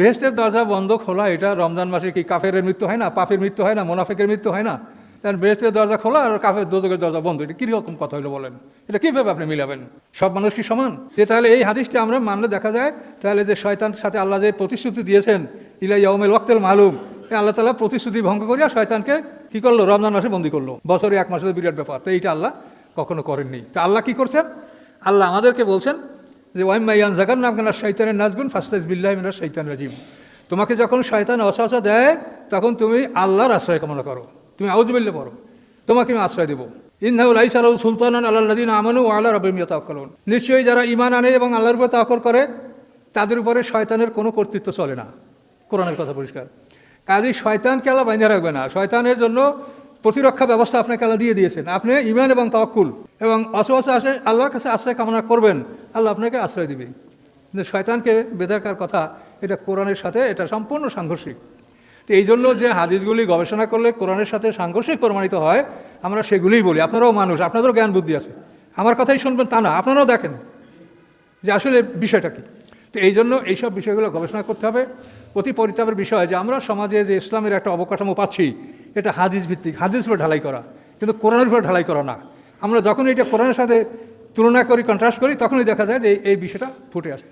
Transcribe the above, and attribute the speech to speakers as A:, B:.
A: বেহেশতের দরজা বন্ধ খোলা, এটা রমজান মাসে কি কাফের মৃত্যু হয় না, পাপের মৃত্যু হয় না, মুনাফিকের মৃত্যু হয় না? কারণ বেহেশতের দরজা খোলা আর কাফের দোজখের দরজা বন্ধ, এটা কীরকম কথা হলো বলেন? এটা কীভাবে আপনি মিলাবেন? সব মানুষ কি সমান? যে তাহলে এই হাদিসটি আমরা মানলে দেখা যায় তাহলে যে শয়তানের সাথে আল্লাহ যে প্রতিশ্রুতি দিয়েছেন ইলা ইয়াউমিল ওয়াক্তিল মালুম, আল্লাহ তাআলা প্রতিশ্রুতি ভঙ্গ করিয়া শয়তানকে কী করলো? রমজান মাসে বন্দী করলো। বছরে 1 মাসের বিরাট ব্যাপার, তো এইটা আল্লাহ কখনো করেননি। তো আল্লাহ কী করছেন? আল্লাহ আমাদেরকে বলছেন যে ওয়াইম্মা ইয়ানজাগান্না মিনাশ শাইতানির নাজগুন ফাস্তাইজ বিল্লাহি মিনাশ শাইতানির রাজিম। তোমাকে যখন শয়তান ওয়াসওয়াসা দেয় তখন তুমি আল্লাহর আশ্রয় কামনা করো, তুমি আউযু বিল্লাহ পড়ো, তোমাকে আমি আশ্রয় দেবো। ইন্নাহু লাইসা লাহু সুলতানুন আলাল লাযিনা আমানু ওয়া আলা রাব্বিহিম ইয়াতাওয়াক্কালুন। নিশ্চয়ই যারা ঈমান আনে এবং আল্লাহর উপর তাওয়াক্কুল করে তাদের উপরে শয়তানের কোনো কর্তৃত্ব চলে না। কোরআনের কথা পরিষ্কার। কাজেই শয়তানকে আল্লাহ বাইন্ধে রাখবে না। শয়তানের জন্য প্রতিরক্ষা ব্যবস্থা আপনাকে আল্লাহ দিয়ে দিয়েছেন। আপনি ঈমান এবং তাওয়াক্কুল এবং ওয়াসওয়াসা আসে আল্লাহর কাছে আশ্রয় কামনা করবেন, আল্লাহ আপনাকে আশ্রয় দিবে। কিন্তু শয়তানকে বেঁধে কথা এটা কোরআনের সাথে এটা সম্পূর্ণ সাংঘর্ষিক। তো এই জন্য যে হাদিসগুলি গবেষণা করলে কোরআনের সাথে সাংঘর্ষিক প্রমাণিত হয়, আমরা সেগুলিই বলি। আপনারাও মানুষ, আপনাদেরও জ্ঞান বুদ্ধি আছে, আমার কথাই শুনবেন তা না, আপনারাও দেখেন যে আসলে বিষয়টা কী। তো এই জন্য এইসব বিষয়গুলো গবেষণা করতে হবে। অতি পরিতাপের বিষয় যে আমরা সমাজে যে ইসলামের একটা অবকাঠামো পাচ্ছি এটা হাদিস ভিত্তিক, হাদিস উপর ঢালাই করা, কিন্তু কোরআনের উপর ঢালাই করা না। আমরা যখন এটা কোরআনের সাথে তুলনা করি, কন্ট্রাস্ট করি, তখনই দেখা যায় যে এই বিষয়টা ফুটে আসে।